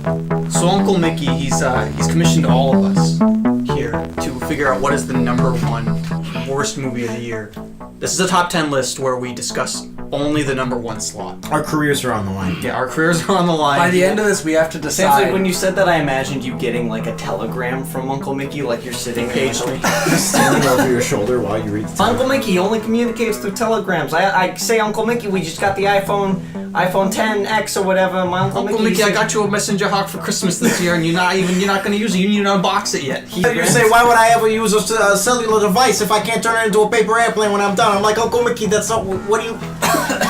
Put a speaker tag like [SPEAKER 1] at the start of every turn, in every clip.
[SPEAKER 1] So Uncle Mikki, he's commissioned all of us here to figure out what is the #1 worst movie of the year. This is a top 10 list where we discuss only the #1 slot.
[SPEAKER 2] Our careers are on the line.
[SPEAKER 1] Yeah, our careers are on the line.
[SPEAKER 3] By the end of this, we have to decide.
[SPEAKER 4] Sounds like when you said that, I imagined you getting like a telegram from Uncle Mikki, like you're sitting
[SPEAKER 1] Page
[SPEAKER 4] there.
[SPEAKER 2] Standing over your shoulder while you read the
[SPEAKER 4] Uncle Mikki only communicates through telegrams. I say, Uncle Mikki, we just got the iPhone 10X or whatever. My Uncle Mikki,
[SPEAKER 1] I got you a messenger hawk for Christmas this year, and you're not going to use it. You need to unbox it yet.
[SPEAKER 2] You say, why would I ever use a cellular device if I can't turn it into a paper airplane when I'm done? I'm like, Uncle Mikki, that's not. What do you?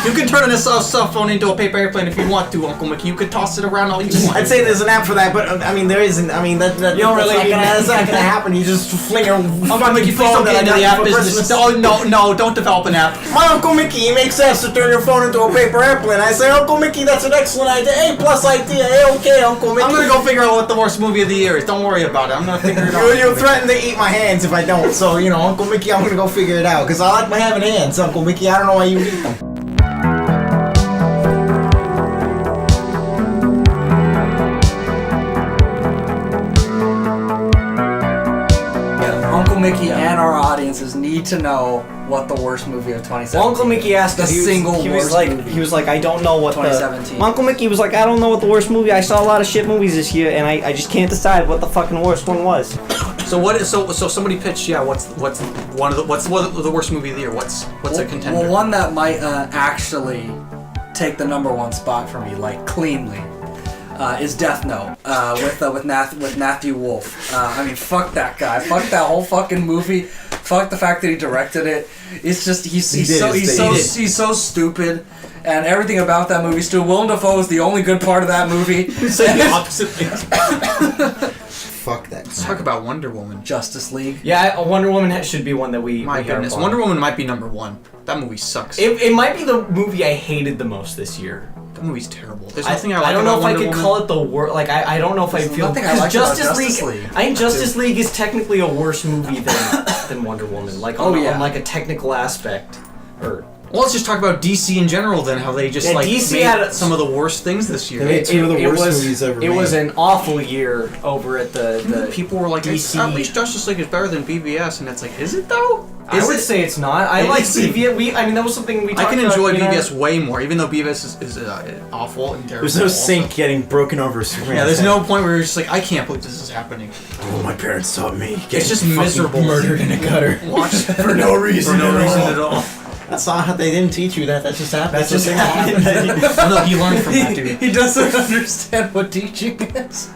[SPEAKER 1] You can turn this cell phone into a paper airplane if you want to, Uncle Mikki. You could toss it around all you want.
[SPEAKER 2] I'd say there's an app for that, but I mean, there isn't. I mean, that's not gonna happen. You just fling a
[SPEAKER 1] Uncle Mikki, please don't get into the app business. Oh, no, don't develop an app.
[SPEAKER 2] My Uncle Mikki, he makes sense to turn your phone into a paper airplane. I say, Uncle Mikki, that's an excellent idea. A+ idea. Okay, Uncle Mikki.
[SPEAKER 1] I'm gonna go figure out what the worst movie of the year is. Don't worry about it. I'm gonna figure it out.
[SPEAKER 2] You threaten to eat my hands if I don't. So, Uncle Mikki, I'm gonna go figure it out. Because I like my having hands, Uncle Mikki. I don't know why you eat them.
[SPEAKER 3] Mikki and our audiences need to know what the worst movie of 2017.
[SPEAKER 4] Well, Uncle Mikki asked us. He was like, I don't know what
[SPEAKER 3] 2017.
[SPEAKER 4] Uncle Mikki was like, I don't know what the worst movie. I saw a lot of shit movies this year, and I just can't decide what the fucking worst one was.
[SPEAKER 1] So what is so somebody pitched? Yeah, what's the worst movie of the year? What's a contender?
[SPEAKER 3] Well, one that might actually take the #1 spot for me, like cleanly. Is Death Note with Matthew Wolf. I mean, fuck that guy. Fuck that whole fucking movie. Fuck the fact that he directed it. It's just he's so stupid, and everything about that movie. Still, Willem Dafoe is the only good part of that movie.
[SPEAKER 1] Say the opposite things.
[SPEAKER 2] Fuck that.
[SPEAKER 1] Let's talk about Wonder Woman.
[SPEAKER 3] Justice League.
[SPEAKER 4] Yeah, Wonder Woman should be one that we.
[SPEAKER 1] My goodness, Wonder Woman might be #1. That movie sucks.
[SPEAKER 4] It might be the movie I hated the most this year.
[SPEAKER 1] That movie's terrible. There's nothing I like
[SPEAKER 4] I don't know
[SPEAKER 1] about
[SPEAKER 4] if
[SPEAKER 1] Wonder
[SPEAKER 4] I could
[SPEAKER 1] Woman.
[SPEAKER 4] call it the worst. Like I don't know if I feel
[SPEAKER 3] nothing I like about Justice League.
[SPEAKER 4] I think Justice League is technically a worse movie than Wonder Woman. Like on like a technical aspect. Or
[SPEAKER 1] well, let's just talk about DC in general then. How they just
[SPEAKER 4] DC
[SPEAKER 1] made
[SPEAKER 4] had
[SPEAKER 1] some of the worst things this year.
[SPEAKER 2] They made two of the worst movies ever made.
[SPEAKER 4] It was an awful year over at the
[SPEAKER 1] people were like,
[SPEAKER 4] DC.
[SPEAKER 1] At least Justice League is better than BVS, and it's like, is it though?
[SPEAKER 4] I would say it's not. I like BVS. I mean, that was something we talked about.
[SPEAKER 1] I can enjoy BVS way more, even though BVS is awful and terrible.
[SPEAKER 2] There's no sink getting broken over Superman.
[SPEAKER 1] Yeah, there's no point where you're just like, I can't believe this is happening.
[SPEAKER 2] Oh, my parents taught me.
[SPEAKER 1] It's just miserable.
[SPEAKER 2] Murdered in a gutter.
[SPEAKER 1] Watch
[SPEAKER 2] for no reason.
[SPEAKER 1] For no reason at all.
[SPEAKER 2] That's not how they didn't teach you that. That just happened.
[SPEAKER 4] That's just happened.
[SPEAKER 1] No, he learned from that, dude.
[SPEAKER 3] He doesn't understand what teaching is.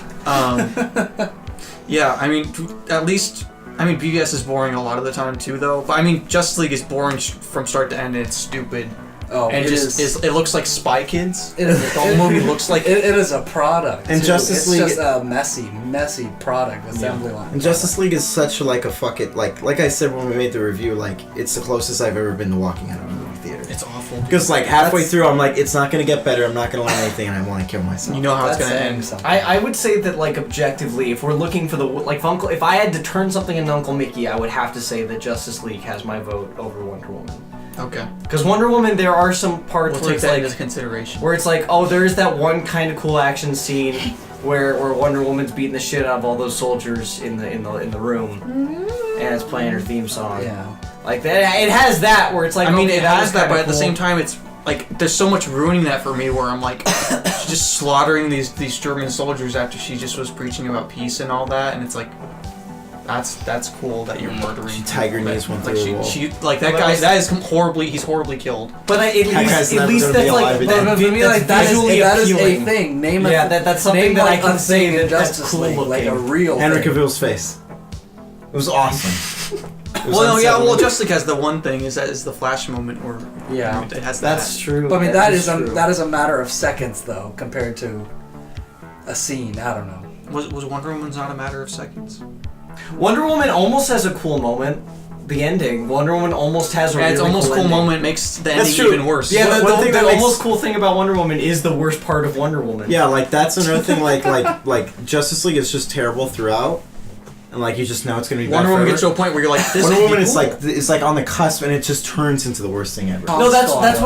[SPEAKER 1] Yeah, I mean, at least. I mean, BVS is boring a lot of the time too, though. But I mean, Justice League is boring from start to end. And it's stupid.
[SPEAKER 3] Oh,
[SPEAKER 1] and it looks like Spy Kids.
[SPEAKER 3] It is.
[SPEAKER 1] The whole movie looks like
[SPEAKER 3] it is a product.
[SPEAKER 2] And
[SPEAKER 3] too.
[SPEAKER 2] Justice League,
[SPEAKER 3] it's just a messy product assembly line.
[SPEAKER 2] And Justice League is such like a like I said when we made the review, like it's the closest I've ever been to walking out of a movie theater.
[SPEAKER 1] It's awful.
[SPEAKER 2] Because like halfway through, I'm like, it's not gonna get better. I'm not gonna learn anything, and I want to kill myself.
[SPEAKER 1] You know how it's gonna end.
[SPEAKER 4] I would say that like objectively, if we're looking for if I had to turn something into Uncle Mikki, I would have to say that Justice League has my vote over Wonder Woman.
[SPEAKER 1] Okay.
[SPEAKER 4] Because Wonder Woman, there are some parts
[SPEAKER 1] We'll
[SPEAKER 4] where
[SPEAKER 1] take
[SPEAKER 4] it's
[SPEAKER 1] that
[SPEAKER 4] like
[SPEAKER 1] into consideration.
[SPEAKER 4] where it's like, oh, there's that one kind of cool action scene where Wonder Woman's beating the shit out of all those soldiers in the room, and it's playing her theme song.
[SPEAKER 3] Yeah.
[SPEAKER 4] Like that, it has that where it's like.
[SPEAKER 1] I mean,
[SPEAKER 4] okay,
[SPEAKER 1] it has that, but at the
[SPEAKER 4] cool.
[SPEAKER 1] same time, it's like there's so much ruining that for me. Where I'm like, she's just slaughtering these German soldiers after she just was preaching about peace and all that, and it's like. That's cool that you're murdering.
[SPEAKER 2] She tiger knees one through a wall.
[SPEAKER 1] She like that guy. That is horribly. He's horribly killed.
[SPEAKER 4] But at least that's like
[SPEAKER 3] that is a thing. Name
[SPEAKER 4] that's something that I can say that that's
[SPEAKER 3] cool
[SPEAKER 4] looking.
[SPEAKER 3] like a real.
[SPEAKER 2] Henry
[SPEAKER 3] thing.
[SPEAKER 2] Cavill's face. It was awesome.
[SPEAKER 1] Well, Justice League has the one thing is the Flash moment where
[SPEAKER 3] yeah,
[SPEAKER 1] it has that.
[SPEAKER 4] That's true.
[SPEAKER 3] But I mean that is a matter of seconds though compared to a scene. I don't know.
[SPEAKER 1] Was Wonder Woman's not a matter of seconds?
[SPEAKER 4] Wonder Woman almost has a cool moment. The ending. Wonder Woman almost has a really
[SPEAKER 1] it's almost
[SPEAKER 4] cool
[SPEAKER 1] cool
[SPEAKER 4] ending.
[SPEAKER 1] moment makes the ending even worse.
[SPEAKER 4] Yeah, the
[SPEAKER 2] makes...
[SPEAKER 4] almost cool thing about Wonder Woman is the worst part of Wonder Woman.
[SPEAKER 2] Yeah, like that's another thing. Like Justice League is just terrible throughout. and like you just know it's gonna be
[SPEAKER 1] Wonder
[SPEAKER 2] bad
[SPEAKER 1] Woman
[SPEAKER 2] forever.
[SPEAKER 1] gets to a point where you're like, this
[SPEAKER 2] Wonder
[SPEAKER 1] could be
[SPEAKER 2] Woman
[SPEAKER 1] cool.
[SPEAKER 2] is like on the cusp, and it just turns into the worst thing ever.
[SPEAKER 4] No, that's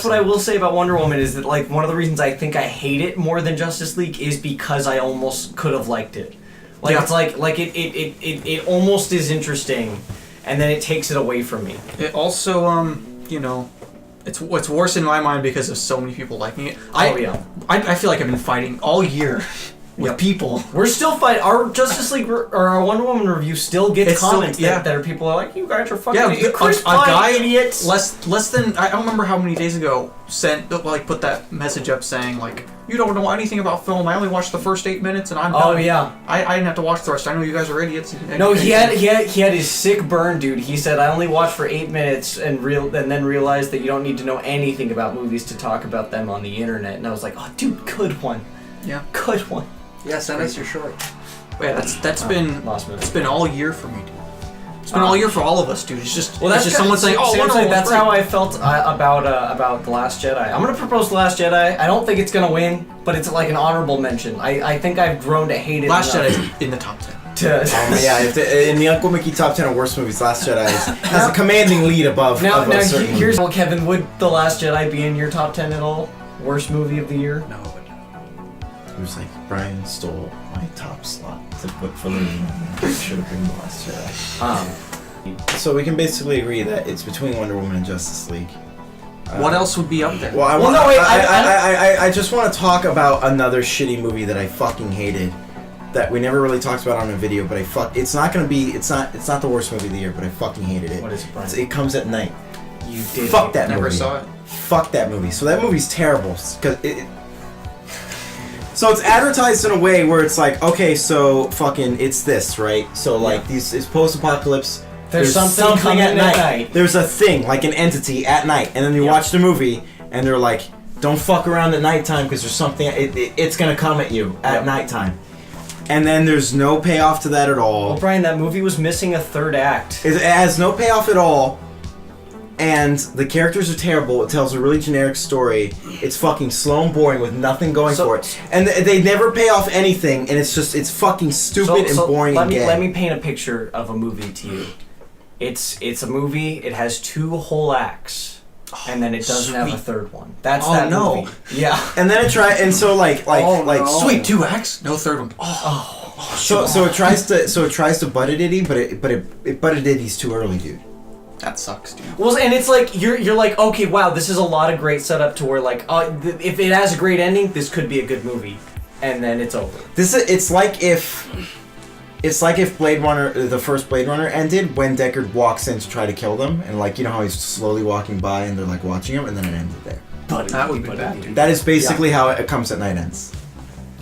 [SPEAKER 4] what I will say about Wonder Woman is that like one of the reasons I think I hate it more than Justice League is because I almost could have liked it. Like
[SPEAKER 1] Yeah.
[SPEAKER 4] it's like it almost is interesting, and then it takes it away from me.
[SPEAKER 1] It also, you know, it's worse in my mind because of so many people liking it. I feel like I've been fighting all year with people.
[SPEAKER 4] We're still fighting. Our Justice League or our Wonder Woman review still gets
[SPEAKER 1] It's still-
[SPEAKER 4] comments
[SPEAKER 1] yeah.
[SPEAKER 4] that are people are like, you guys are fucking
[SPEAKER 1] Yeah,
[SPEAKER 4] Chris
[SPEAKER 1] a
[SPEAKER 4] Pine
[SPEAKER 1] guy
[SPEAKER 4] idiots.
[SPEAKER 1] less than I don't remember how many days ago put that message up saying like, you don't know anything about film. I only watched the first 8 minutes and I'm done.
[SPEAKER 4] yeah.
[SPEAKER 1] I didn't have to watch the rest. I know you guys are idiots.
[SPEAKER 4] No, he had his sick burn, dude. He said, I only watched for 8 minutes and then realized that you don't need to know anything about movies to talk about them on the internet. And I was like, oh, dude, good one.
[SPEAKER 1] Yeah.
[SPEAKER 4] Good one.
[SPEAKER 3] Yeah, send us your short.
[SPEAKER 1] Yeah, that's been
[SPEAKER 4] Lost movie.
[SPEAKER 1] it's been all year for me, dude. It's been all year for all of us, dude. It's just
[SPEAKER 4] Well, that's
[SPEAKER 1] just someone saying, "Oh, Wonder Woman's
[SPEAKER 4] that's
[SPEAKER 1] great."
[SPEAKER 4] how I felt about The Last Jedi. I'm gonna propose The Last Jedi. I don't think it's gonna win, but it's like an honorable mention. I think I've grown to hate it.
[SPEAKER 1] Last
[SPEAKER 4] enough
[SPEAKER 1] Jedi in the top 10.
[SPEAKER 2] Yeah, in the Uncle Mickey top 10 of worst movies, Last Jedi has a commanding lead above.
[SPEAKER 4] Now,
[SPEAKER 2] above certain
[SPEAKER 4] here's
[SPEAKER 2] movies.
[SPEAKER 4] Kevin. Would The Last Jedi be in your top 10 at all? Worst movie of the year?
[SPEAKER 3] No, but
[SPEAKER 2] It was like Brian stole my top slot to put for the it should have been The Last Jedi. So we can basically agree that it's between Wonder Woman and Justice League.
[SPEAKER 1] What else would be up there?
[SPEAKER 2] Well, I just want to talk about another shitty movie that I fucking hated. That we never really talked about on a video, but it's not the worst movie of the year, but I fucking hated it.
[SPEAKER 4] What is it, Brian?
[SPEAKER 2] It Comes at Night.
[SPEAKER 4] You did.
[SPEAKER 2] Fuck that
[SPEAKER 1] Never
[SPEAKER 2] movie.
[SPEAKER 1] saw it.
[SPEAKER 2] Fuck that movie. So that movie's terrible. So it's advertised in a way where it's like, okay, so fucking it's this, right? So like it's post-apocalypse.
[SPEAKER 4] There's something coming at night.
[SPEAKER 2] There's a thing, like an entity at night, and then you watch the movie, and they're like, don't fuck around at nighttime because there's something. It's gonna come at you at nighttime. And then there's no payoff to that at all.
[SPEAKER 4] Well, Brian, that movie was missing a third act.
[SPEAKER 2] It has no payoff at all, and the characters are terrible. It tells a really generic story. It's fucking slow and boring with nothing going for it. And they never pay off anything, and it's fucking stupid and boring
[SPEAKER 4] let
[SPEAKER 2] and gay.
[SPEAKER 4] Let me paint a picture of a movie to you. It's a movie. It has 2 whole acts. And then it doesn't have a third one. That's that movie. Yeah.
[SPEAKER 2] And then it tries
[SPEAKER 1] Sweet, 2 acts, no third one.
[SPEAKER 2] So it tries to butt it itty, but it butted itties too early, dude.
[SPEAKER 1] That sucks, dude.
[SPEAKER 4] Well, and it's like you're like, okay, wow, this is a lot of great setup to where like, if it has a great ending, this could be a good movie, and then it's over.
[SPEAKER 2] It's like if Blade Runner, the first Blade Runner ended when Deckard walks in to try to kill them, and like, you know how he's slowly walking by and they're like watching him, and then it ended there.
[SPEAKER 4] But
[SPEAKER 1] That would be bad, dude.
[SPEAKER 2] That is basically how It Comes at Night ends.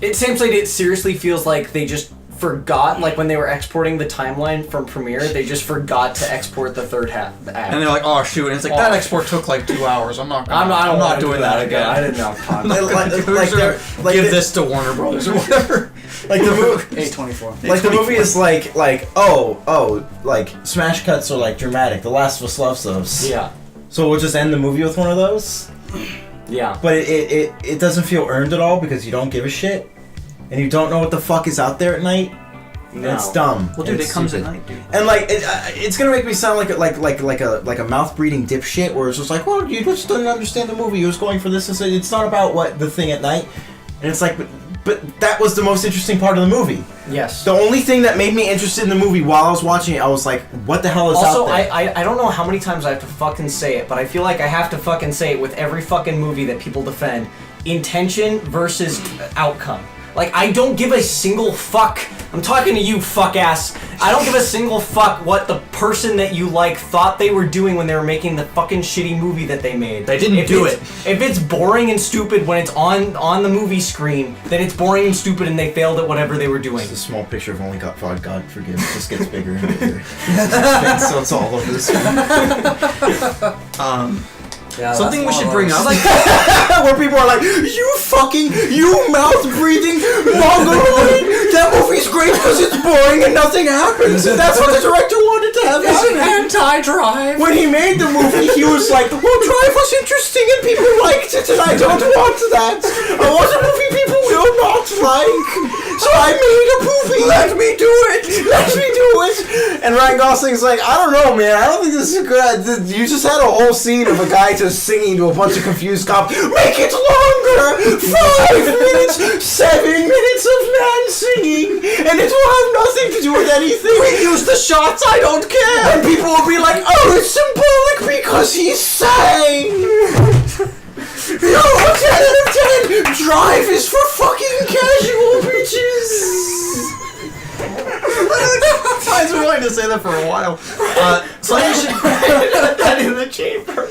[SPEAKER 4] It seems like it seriously feels like they just forgot, like when they were exporting the timeline from Premiere, they just forgot to export the third half.
[SPEAKER 1] And they're like, oh shoot, and it's like, that export took like 2 hours. I'm not doing that again.
[SPEAKER 4] I didn't know time.
[SPEAKER 1] Give this to Warner Brothers or whatever.
[SPEAKER 2] Like the movie,
[SPEAKER 3] A24.
[SPEAKER 2] like the movie is like smash cuts are like dramatic. The Last of Us loves those.
[SPEAKER 4] Yeah.
[SPEAKER 2] So we'll just end the movie with one of those.
[SPEAKER 4] Yeah.
[SPEAKER 2] But it doesn't feel earned at all because you don't give a shit, and you don't know what the fuck is out there at night.
[SPEAKER 4] No.
[SPEAKER 2] It's dumb.
[SPEAKER 1] Well, dude,
[SPEAKER 2] It's
[SPEAKER 1] it comes at
[SPEAKER 2] stupid.
[SPEAKER 1] night, dude.
[SPEAKER 2] And like it's gonna make me sound like a mouth breathing dipshit, where it's just like, well, you just didn't understand the movie. It was going for this and so it's not about what the thing at night, and it's like, but that was the most interesting part of the movie.
[SPEAKER 4] Yes.
[SPEAKER 2] The only thing that made me interested in the movie while I was watching it, I was like, what the hell is
[SPEAKER 4] Also,
[SPEAKER 2] out there?
[SPEAKER 4] I don't know how many times I have to fucking say it, but I feel like I have to fucking say it with every fucking movie that people defend. Intention versus outcome. Like, I don't give a single fuck. I'm talking to you, fuck ass. I don't give a single fuck what the person that you like thought they were doing when they were making the fucking shitty movie that they made.
[SPEAKER 1] They didn't do it.
[SPEAKER 4] If it's boring and stupid when it's on the movie screen, then it's boring and stupid and they failed at whatever they were doing.
[SPEAKER 2] It's a small picture of Only God Forgives. It just gets bigger and bigger. So it's all over the screen.
[SPEAKER 3] Yeah,
[SPEAKER 1] Something we should bring up.
[SPEAKER 2] Where people are like, you mouth breathing mongoloid, that movie movie's great because it's boring and nothing happens. And that's what the director wanted to have happen.
[SPEAKER 3] Anti-Drive.
[SPEAKER 2] When he made the movie, he was like, well, Drive was interesting and people liked it and I don't want that. I want a movie people will not like. So I made a movie. Let me do it. Let me do it. And Ryan Gosling's like, I don't know, man. I don't think this is good. You just had a whole scene of a guy just singing to a bunch of confused cops. Make it longer. 5 minutes. 7 minutes of man singing. And it will have nothing to do with anything. Reuse the shots. I don't care. And people will be like, oh, it's symbolic because he sang. No, 10 out of 10. Drive is for fucking casual bitches.
[SPEAKER 1] I've been wanting to say that for a while. Something we should put that in the chamber.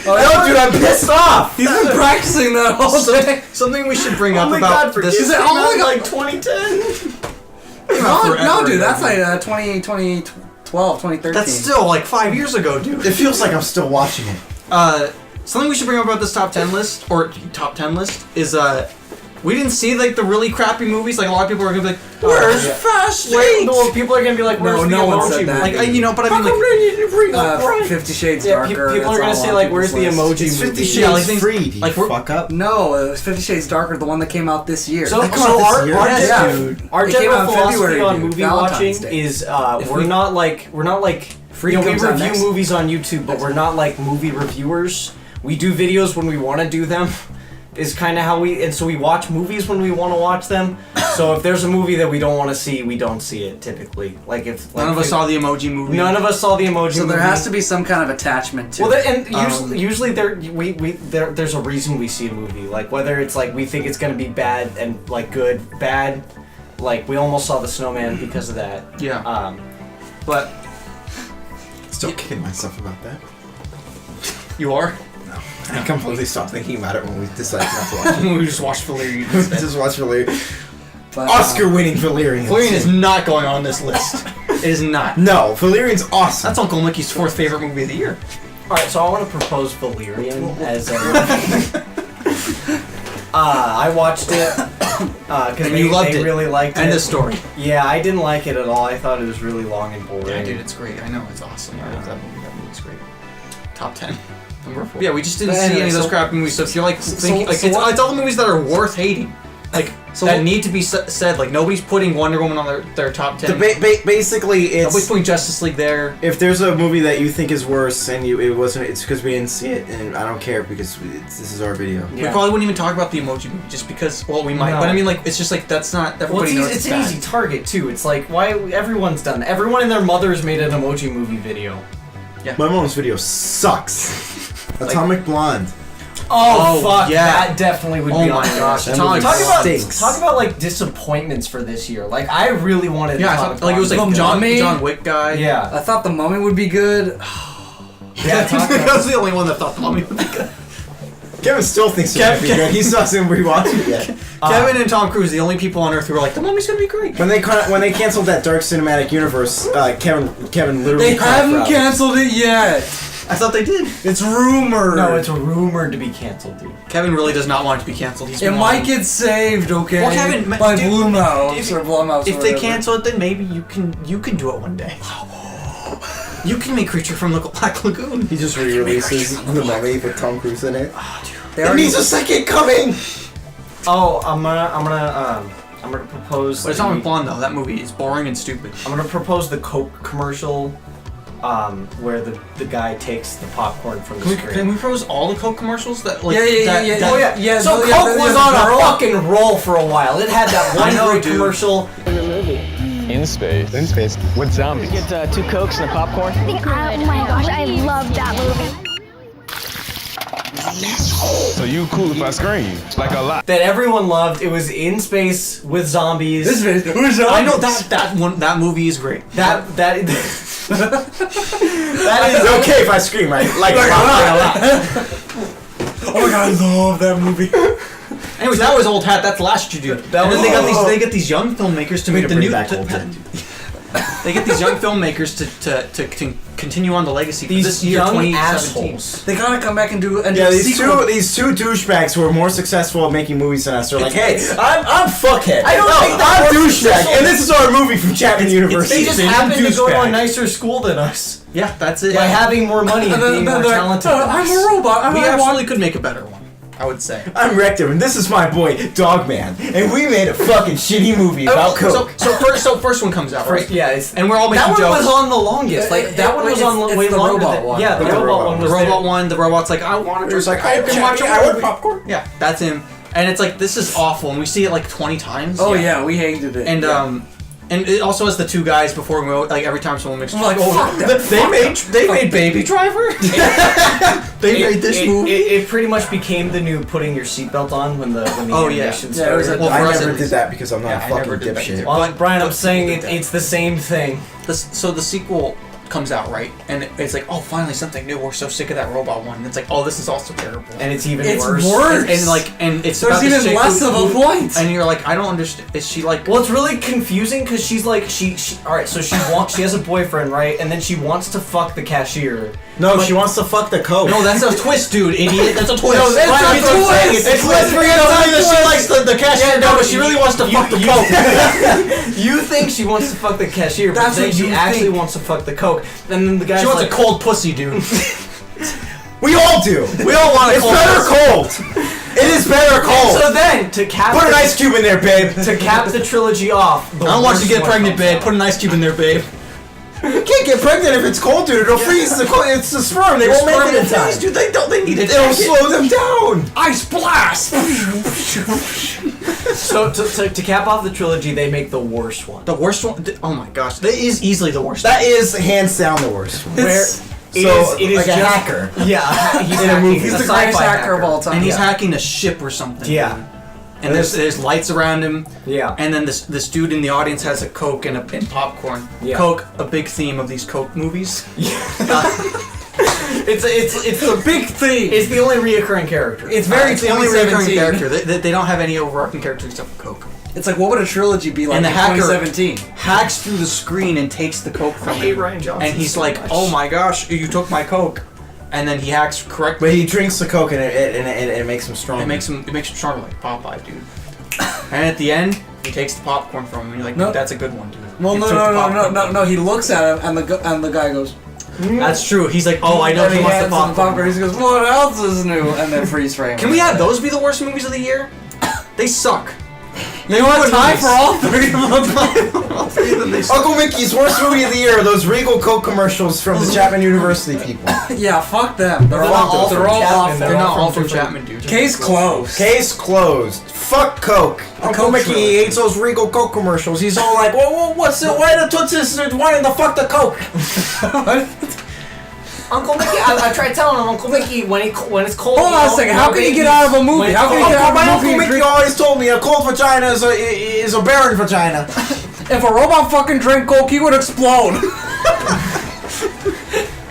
[SPEAKER 2] No, dude, I'm pissed off.
[SPEAKER 3] He's been practicing that all day.
[SPEAKER 1] Something we should bring up
[SPEAKER 2] Oh my
[SPEAKER 1] about
[SPEAKER 2] God, for
[SPEAKER 1] this.
[SPEAKER 2] kids,
[SPEAKER 1] Is it
[SPEAKER 2] came out in,
[SPEAKER 1] like 2010?
[SPEAKER 3] No, dude, that's like 2012, 2013.
[SPEAKER 1] That's still like 5 years ago, dude.
[SPEAKER 2] It feels like I'm still watching it.
[SPEAKER 1] Something we should bring up about this top 10 list, or top 10 list, is we didn't see like the really crappy movies. Like a lot of people are gonna be like, "Where's Fast Eight?"
[SPEAKER 4] No, people are gonna be like, "Where's the
[SPEAKER 3] no one
[SPEAKER 4] emoji
[SPEAKER 3] said that.
[SPEAKER 4] movie?"
[SPEAKER 1] Like you know, but I mean,
[SPEAKER 2] How come
[SPEAKER 1] like,
[SPEAKER 2] they didn't bring up Brian?
[SPEAKER 3] 50 Shades
[SPEAKER 4] Yeah,
[SPEAKER 3] Darker.
[SPEAKER 4] people are
[SPEAKER 3] that's
[SPEAKER 4] gonna
[SPEAKER 3] on
[SPEAKER 4] say
[SPEAKER 3] a lot
[SPEAKER 4] like,
[SPEAKER 3] of
[SPEAKER 4] "Where's the
[SPEAKER 3] people's
[SPEAKER 4] emoji
[SPEAKER 3] lists.
[SPEAKER 4] movie?"
[SPEAKER 2] 50 Shades
[SPEAKER 1] Yeah, like things-
[SPEAKER 2] Freed, you
[SPEAKER 1] like we're-
[SPEAKER 2] fuck up.
[SPEAKER 3] No, it was 50 Shades Darker, the one that came out this year.
[SPEAKER 4] So,
[SPEAKER 2] They come
[SPEAKER 4] so
[SPEAKER 2] out
[SPEAKER 4] our
[SPEAKER 2] this year?
[SPEAKER 4] our,
[SPEAKER 3] Yes,
[SPEAKER 4] gen-
[SPEAKER 3] dude.
[SPEAKER 4] our
[SPEAKER 3] It came
[SPEAKER 4] general
[SPEAKER 3] out in
[SPEAKER 4] philosophy
[SPEAKER 3] February,
[SPEAKER 4] on
[SPEAKER 3] dude.
[SPEAKER 4] movie
[SPEAKER 3] Valentine's
[SPEAKER 4] watching
[SPEAKER 3] Day.
[SPEAKER 4] is
[SPEAKER 3] If
[SPEAKER 4] we're
[SPEAKER 3] we-
[SPEAKER 4] not like
[SPEAKER 3] Free
[SPEAKER 4] we
[SPEAKER 3] comes out
[SPEAKER 4] review
[SPEAKER 3] next-
[SPEAKER 4] movies on YouTube, but we're not like movie reviewers. We do videos when we want to do them. Is kind of how so we watch movies when we want to watch them. So if there's a movie that we don't want to see, we don't see it typically. Like if
[SPEAKER 1] none of us saw the Emoji Movie.
[SPEAKER 4] None of us saw the Emoji
[SPEAKER 3] So
[SPEAKER 4] movie.
[SPEAKER 3] there has to be some kind of attachment to
[SPEAKER 4] Well,
[SPEAKER 3] it.
[SPEAKER 4] and usually there's a reason we see a movie. Like whether it's like we think it's gonna be bad and like good, bad. Like we almost saw The Snowman because of that.
[SPEAKER 1] Yeah. But
[SPEAKER 2] Still kicking myself about that.
[SPEAKER 1] you are.
[SPEAKER 2] I completely stopped thinking about it when we decided not to watch it.
[SPEAKER 1] We just watched Valerian.
[SPEAKER 2] Just watch Valerian.
[SPEAKER 3] But,
[SPEAKER 2] Oscar-winning Valerian.
[SPEAKER 1] Valerian is not going on this list. It is not.
[SPEAKER 2] No, Valerian's awesome.
[SPEAKER 1] That's Uncle Mickey's 4th favorite movie of the year.
[SPEAKER 4] All right, so I want to propose Valerian as a. I watched it because
[SPEAKER 1] And you loved
[SPEAKER 4] they
[SPEAKER 1] it.
[SPEAKER 4] really liked
[SPEAKER 1] End
[SPEAKER 4] it.
[SPEAKER 1] of story.
[SPEAKER 4] Yeah, I didn't like it at all. I thought it was really long and boring.
[SPEAKER 1] Yeah, dude, it's great. I know, it's awesome.
[SPEAKER 4] Yeah.
[SPEAKER 1] I love that movie. That movie's great. Top 10. Number 4. Yeah, we just didn't
[SPEAKER 3] But
[SPEAKER 1] see
[SPEAKER 3] anyway,
[SPEAKER 1] any of those
[SPEAKER 3] so-
[SPEAKER 1] crappy movies, so if you're like thinking, like,
[SPEAKER 3] so
[SPEAKER 1] it's,
[SPEAKER 3] what-
[SPEAKER 1] it's all the movies that are worth hating. Like,
[SPEAKER 3] So
[SPEAKER 1] that
[SPEAKER 3] what-
[SPEAKER 1] need to be said. Like, nobody's putting Wonder Woman on their top 10.
[SPEAKER 2] Basically,
[SPEAKER 1] Nobody's
[SPEAKER 2] it's
[SPEAKER 1] putting Justice League there.
[SPEAKER 2] if there's a movie that you think is worse and it wasn't, it's because we didn't see it, and I don't care because this is our video.
[SPEAKER 1] We
[SPEAKER 4] Yeah.
[SPEAKER 1] probably wouldn't even talk about the Emoji Movie just because, well, we might.
[SPEAKER 4] No.
[SPEAKER 1] But I mean, like, it's just like, that's not,
[SPEAKER 4] Well,
[SPEAKER 1] everybody knows
[SPEAKER 4] it's an
[SPEAKER 1] bad.
[SPEAKER 4] easy target too. It's like why everyone's done. Everyone and their mother's made an Emoji Movie video.
[SPEAKER 2] My mom's video sucks. Atomic Blonde.
[SPEAKER 4] Oh, fuck!
[SPEAKER 1] yeah.
[SPEAKER 4] That definitely would
[SPEAKER 1] Oh
[SPEAKER 4] be
[SPEAKER 1] my
[SPEAKER 4] on the
[SPEAKER 1] gosh,
[SPEAKER 4] list.
[SPEAKER 1] Atomic
[SPEAKER 4] Talk about
[SPEAKER 2] stinks.
[SPEAKER 4] talk about like disappointments for this year. Like I really wanted.
[SPEAKER 1] Yeah, I
[SPEAKER 4] Atomic
[SPEAKER 1] thought, like, it was like
[SPEAKER 4] Blonde.
[SPEAKER 1] John Wick guy.
[SPEAKER 4] Yeah,
[SPEAKER 3] I thought The Mummy would be good.
[SPEAKER 4] yeah. talk about-
[SPEAKER 1] I was the only one that thought the Mummy would be good.
[SPEAKER 2] Kevin still thinks it's gonna be good. He's not even rewatching it yet.
[SPEAKER 1] Kevin and Tom Cruise, the only people on Earth who were like, the Mummy's gonna be great.
[SPEAKER 2] When they canceled that dark cinematic universe, Kevin literally.
[SPEAKER 3] They haven't canceled it yet.
[SPEAKER 1] I thought they did.
[SPEAKER 3] It's rumored.
[SPEAKER 4] No, it's rumored to be canceled, dude.
[SPEAKER 1] Kevin really does not want it to be canceled. He's
[SPEAKER 3] It
[SPEAKER 1] been
[SPEAKER 3] might
[SPEAKER 1] wanting-
[SPEAKER 3] get saved, okay?
[SPEAKER 1] Well, Kevin,
[SPEAKER 3] by
[SPEAKER 1] dude,
[SPEAKER 3] Blumhouse
[SPEAKER 1] if-
[SPEAKER 3] or Blumhouse.
[SPEAKER 1] If
[SPEAKER 3] or
[SPEAKER 1] they
[SPEAKER 3] whatever.
[SPEAKER 1] cancel it, then maybe you can do it one day. You can make Creature from the Black Lagoon.
[SPEAKER 2] He just re-releases The Mummy with Tom Cruise in it.
[SPEAKER 3] They
[SPEAKER 2] It
[SPEAKER 3] already-
[SPEAKER 2] needs a second coming.
[SPEAKER 4] Oh, I'm gonna propose.
[SPEAKER 1] But it's not Blonde though. That movie is boring and stupid.
[SPEAKER 4] I'm gonna propose the Coke commercial, where the guy takes the popcorn from the screen.
[SPEAKER 1] Can we propose all the Coke commercials that like?
[SPEAKER 3] Yeah, yeah,
[SPEAKER 1] that,
[SPEAKER 3] yeah,
[SPEAKER 1] that-
[SPEAKER 4] Oh yeah,
[SPEAKER 3] Yeah,
[SPEAKER 4] So
[SPEAKER 3] yeah,
[SPEAKER 4] Coke
[SPEAKER 3] yeah,
[SPEAKER 4] was
[SPEAKER 3] yeah,
[SPEAKER 4] on
[SPEAKER 3] girl.
[SPEAKER 4] a fucking roll for a while. It had that one
[SPEAKER 1] I know,
[SPEAKER 4] great
[SPEAKER 1] dude.
[SPEAKER 4] commercial.
[SPEAKER 5] In space. In space. With zombies.
[SPEAKER 6] Get 2 Cokes and a popcorn.
[SPEAKER 7] Oh my gosh, I love that movie.
[SPEAKER 5] So you cool if I scream? Like a lot.
[SPEAKER 4] That everyone loved. It was in space with zombies.
[SPEAKER 3] This is who's
[SPEAKER 1] I know that movie is great.
[SPEAKER 4] that that
[SPEAKER 2] It's okay if I scream, right? Like a lot.
[SPEAKER 3] Oh my god, I love that movie.
[SPEAKER 1] Anyways, that was Old Hat. That's last year, dude.
[SPEAKER 4] That
[SPEAKER 1] And
[SPEAKER 4] was-
[SPEAKER 1] then they got these young filmmakers to
[SPEAKER 2] Way
[SPEAKER 1] make
[SPEAKER 2] to
[SPEAKER 1] the
[SPEAKER 2] bring
[SPEAKER 1] new.
[SPEAKER 2] back Old Hat.
[SPEAKER 1] They get these young filmmakers to continue on the legacy for
[SPEAKER 4] These
[SPEAKER 1] this year,
[SPEAKER 4] young
[SPEAKER 1] 2017.
[SPEAKER 4] assholes.
[SPEAKER 3] They gotta come back and do a
[SPEAKER 2] these
[SPEAKER 3] sequel.
[SPEAKER 2] these two douchebags who are more successful at making movies than us are like, hey, I'm fuckhead.
[SPEAKER 4] I don't think
[SPEAKER 2] I'm
[SPEAKER 4] they're more
[SPEAKER 2] douchebag,
[SPEAKER 4] successful.
[SPEAKER 2] and this is our movie from Chapman University.
[SPEAKER 4] They just happen to go to a nicer school than us
[SPEAKER 1] Yeah, that's it.
[SPEAKER 4] by having more money and being more talented. than
[SPEAKER 3] I'm
[SPEAKER 4] us.
[SPEAKER 3] a robot.
[SPEAKER 1] We absolutely could make a better one, I would say.
[SPEAKER 2] I'm Rector, and this is my boy Dogman, and we made a fucking shitty movie about coke.
[SPEAKER 1] So first one comes out, right?
[SPEAKER 4] Yeah, it's,
[SPEAKER 1] And we're all making
[SPEAKER 4] that one
[SPEAKER 1] jokes.
[SPEAKER 4] was on the longest. Like that one was on way
[SPEAKER 3] the
[SPEAKER 4] longer
[SPEAKER 3] robot
[SPEAKER 4] than,
[SPEAKER 3] one.
[SPEAKER 4] Yeah, the
[SPEAKER 2] The
[SPEAKER 4] robot
[SPEAKER 2] robot
[SPEAKER 4] one
[SPEAKER 1] The
[SPEAKER 4] was
[SPEAKER 1] robot
[SPEAKER 4] there.
[SPEAKER 1] one, the robot's like, I want to
[SPEAKER 2] There's
[SPEAKER 1] drink.
[SPEAKER 2] like, I want popcorn.
[SPEAKER 1] Yeah, that's him. And it's like, this is awful, and we see it like 20 times.
[SPEAKER 3] Oh yeah, we hated it.
[SPEAKER 1] And it also has the two guys before we like every time someone makes.
[SPEAKER 3] We're like, fuck that.
[SPEAKER 1] They made Baby Driver. They made this movie.
[SPEAKER 4] It pretty much became the new putting your seatbelt on when the
[SPEAKER 1] Oh, yeah.
[SPEAKER 4] animation
[SPEAKER 3] Yeah, it was
[SPEAKER 4] started.
[SPEAKER 1] Well,
[SPEAKER 2] I
[SPEAKER 1] for us
[SPEAKER 2] never
[SPEAKER 1] at
[SPEAKER 2] did
[SPEAKER 1] least.
[SPEAKER 2] that because I'm not
[SPEAKER 1] Yeah, I
[SPEAKER 2] a
[SPEAKER 1] never
[SPEAKER 2] fucking
[SPEAKER 1] did that
[SPEAKER 2] dipshit.
[SPEAKER 1] either.
[SPEAKER 4] Well, Brian, I'm
[SPEAKER 1] but
[SPEAKER 4] saying
[SPEAKER 1] people did that.
[SPEAKER 4] it's the same thing.
[SPEAKER 1] So the sequel comes out, right? And it's like, oh, finally something new. We're so sick of that robot one. And it's like, oh, this is also terrible.
[SPEAKER 4] And it's even
[SPEAKER 3] It's
[SPEAKER 4] worse.
[SPEAKER 3] worse.
[SPEAKER 1] And it's
[SPEAKER 3] There's
[SPEAKER 1] about this
[SPEAKER 3] even
[SPEAKER 1] chick
[SPEAKER 3] less of a point.
[SPEAKER 1] And you're like, I don't understand. Is she like?
[SPEAKER 4] Well, it's really confusing because she's like she all right. So she has a boyfriend, right? And then she wants to fuck the cashier.
[SPEAKER 2] No, she wants to fuck the coke.
[SPEAKER 1] No, that's a twist, dude, idiot. That's a twist.
[SPEAKER 2] No, that's
[SPEAKER 1] Brian,
[SPEAKER 2] a
[SPEAKER 1] that's what I'm saying.
[SPEAKER 2] twist.
[SPEAKER 1] It's a twist. We're gonna tell you that she likes the cashier,
[SPEAKER 4] Yeah, no,
[SPEAKER 1] but she really wants to fuck the
[SPEAKER 4] you-
[SPEAKER 1] coke.
[SPEAKER 4] You think she wants to fuck the cashier, but
[SPEAKER 3] That's
[SPEAKER 4] then
[SPEAKER 3] what
[SPEAKER 4] she
[SPEAKER 3] you
[SPEAKER 4] actually
[SPEAKER 3] think.
[SPEAKER 4] wants to fuck the coke. And then the guy's
[SPEAKER 1] She wants
[SPEAKER 4] like,
[SPEAKER 1] a cold pussy, dude.
[SPEAKER 2] We all do.
[SPEAKER 1] We all want a
[SPEAKER 2] It's
[SPEAKER 1] cold
[SPEAKER 2] better
[SPEAKER 1] pussy.
[SPEAKER 2] cold. It is better cold.
[SPEAKER 4] So then to cap
[SPEAKER 2] Put an ice cube in there, babe.
[SPEAKER 4] to cap the trilogy off.
[SPEAKER 1] I don't want you to get pregnant, babe. Put an ice cube in there, babe.
[SPEAKER 2] You can't get pregnant if it's cold, dude. It'll freeze the it's the sperm. They won't make it in time.
[SPEAKER 1] Dude, they need it.
[SPEAKER 2] It'll slow them down.
[SPEAKER 1] Ice blast.
[SPEAKER 4] So to cap off the trilogy, they make the worst one.
[SPEAKER 1] The worst one. Oh my gosh, that is easily the worst.
[SPEAKER 2] That is hands down the worst.
[SPEAKER 4] Where it is
[SPEAKER 2] like a
[SPEAKER 4] just,
[SPEAKER 2] hacker.
[SPEAKER 4] Yeah, he's
[SPEAKER 2] In a movie.
[SPEAKER 3] He's
[SPEAKER 4] a
[SPEAKER 3] the
[SPEAKER 4] sci-fi
[SPEAKER 3] greatest hacker of all time.
[SPEAKER 1] and he's
[SPEAKER 4] Yeah.
[SPEAKER 1] hacking a ship or something.
[SPEAKER 4] Yeah.
[SPEAKER 1] dude. And there's lights around him.
[SPEAKER 4] Yeah.
[SPEAKER 1] And then this dude in the audience has a Coke and popcorn.
[SPEAKER 4] Yeah.
[SPEAKER 1] Coke, a big theme of these Coke movies.
[SPEAKER 4] It's a big thing. It's the only reoccurring character.
[SPEAKER 3] It's very
[SPEAKER 1] It's the only recurring
[SPEAKER 3] 2017.
[SPEAKER 1] character. They don't have any overarching characters except for Coke.
[SPEAKER 3] It's like, what would a trilogy be like
[SPEAKER 1] And the
[SPEAKER 3] in
[SPEAKER 1] hacker
[SPEAKER 3] 2017?
[SPEAKER 1] hacks through the screen and takes the Coke from him.
[SPEAKER 4] Ryan Johnson
[SPEAKER 1] And he's
[SPEAKER 4] so
[SPEAKER 1] like,
[SPEAKER 4] much.
[SPEAKER 1] "Oh my gosh, you took my Coke." And then he hacks correctly.
[SPEAKER 2] But he drinks the coke and it makes him strong.
[SPEAKER 1] It makes him stronger, like Popeye, dude. And at the end, he takes the popcorn from him, and you're like,
[SPEAKER 3] No.
[SPEAKER 1] "Dude, that's a good one, dude."
[SPEAKER 3] Well,
[SPEAKER 1] You
[SPEAKER 3] no,
[SPEAKER 1] took the
[SPEAKER 3] no, no,
[SPEAKER 1] popcorn
[SPEAKER 3] no,
[SPEAKER 1] from
[SPEAKER 3] no,
[SPEAKER 1] him.
[SPEAKER 3] He looks at him, and the guy goes.
[SPEAKER 1] That's true. He's like, "Oh, I know
[SPEAKER 3] And
[SPEAKER 1] he wants
[SPEAKER 3] hands
[SPEAKER 1] the
[SPEAKER 3] him
[SPEAKER 1] popcorn."
[SPEAKER 3] He goes, "What else is new?" And then freeze frame.
[SPEAKER 1] Can we have those be the worst movies of the year? They suck.
[SPEAKER 3] They don't have time for all three of them.
[SPEAKER 1] All three of them, they suck.
[SPEAKER 2] Uncle Mickey's worst movie of the year are those Regal Coke commercials from the Chapman University people.
[SPEAKER 3] Yeah, fuck them. They're
[SPEAKER 4] They're
[SPEAKER 3] all
[SPEAKER 4] not all
[SPEAKER 3] they're
[SPEAKER 4] from
[SPEAKER 3] all
[SPEAKER 4] Chapman,
[SPEAKER 3] awful.
[SPEAKER 1] They're not all from
[SPEAKER 4] different-
[SPEAKER 1] Chapman, dude.
[SPEAKER 3] Case closed.
[SPEAKER 2] Case closed. Fuck Coke. Uncle
[SPEAKER 3] Coke
[SPEAKER 2] Mickey
[SPEAKER 3] trilogy.
[SPEAKER 2] hates those Regal Coke commercials. He's all like, "Whoa, what's it? Why the Tootsies wanting to fuck the Coke?"
[SPEAKER 4] Uncle Mickey, I tried telling him Uncle Mickey when it's cold.
[SPEAKER 3] Hold on a second. How can you get out of a movie? How can you get out
[SPEAKER 2] My
[SPEAKER 3] of a
[SPEAKER 2] Uncle
[SPEAKER 3] movie?
[SPEAKER 2] Mickey always told me a cold vagina is a barren vagina.
[SPEAKER 3] If a robot fucking drank Coke, he would explode.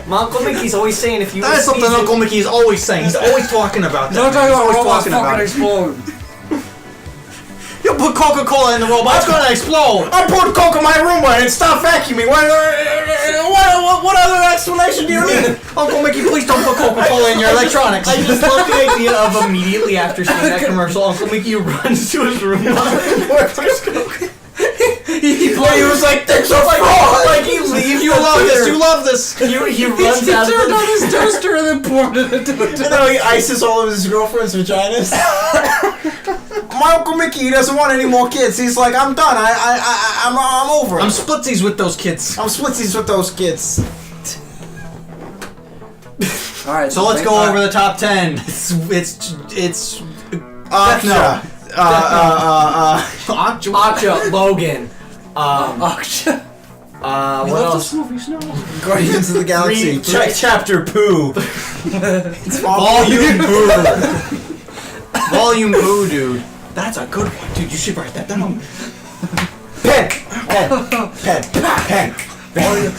[SPEAKER 4] My Uncle Mickey's always saying if you
[SPEAKER 1] That's something
[SPEAKER 4] sneeze it-
[SPEAKER 1] Uncle Mickey is always saying. He's always talking about that.
[SPEAKER 3] Don't talk
[SPEAKER 1] He's
[SPEAKER 3] about
[SPEAKER 1] always
[SPEAKER 3] robots
[SPEAKER 1] talking
[SPEAKER 3] fucking
[SPEAKER 1] about it.
[SPEAKER 3] explode.
[SPEAKER 1] You put Coca-Cola in the robot, it's gonna explode.
[SPEAKER 2] I poured Coke in my Roomba and it stopped vacuuming. What other explanation do you need?
[SPEAKER 1] Uncle Mickey, please don't put Coca-Cola in your electronics.
[SPEAKER 4] I just love the idea of immediately after seeing that commercial, Uncle Mickey runs to his room.
[SPEAKER 2] He was like, "There's a fraud."
[SPEAKER 4] Like he leaves.
[SPEAKER 1] You love this. You love this.
[SPEAKER 4] He runs
[SPEAKER 3] He
[SPEAKER 4] out of
[SPEAKER 3] turned
[SPEAKER 4] the.
[SPEAKER 3] on his toaster and then poured it into a
[SPEAKER 2] And then he ices all of his girlfriend's vaginas. My Uncle Mickey, he doesn't want any more kids. He's like, "I'm done. I'm over it.
[SPEAKER 1] I'm splitsies with those kids.
[SPEAKER 2] I'm splitsies with those kids."
[SPEAKER 3] All right,
[SPEAKER 1] So let's go over the top 10. It's
[SPEAKER 2] Aksha.
[SPEAKER 4] Aksha, Logan.
[SPEAKER 3] auction.
[SPEAKER 4] What else?
[SPEAKER 2] Guardians of the Galaxy.
[SPEAKER 4] Three-
[SPEAKER 2] Chapter Poo.
[SPEAKER 1] Volume Boo. Volume Boo, dude. That's a good one, dude. You should write that down.
[SPEAKER 2] Pen.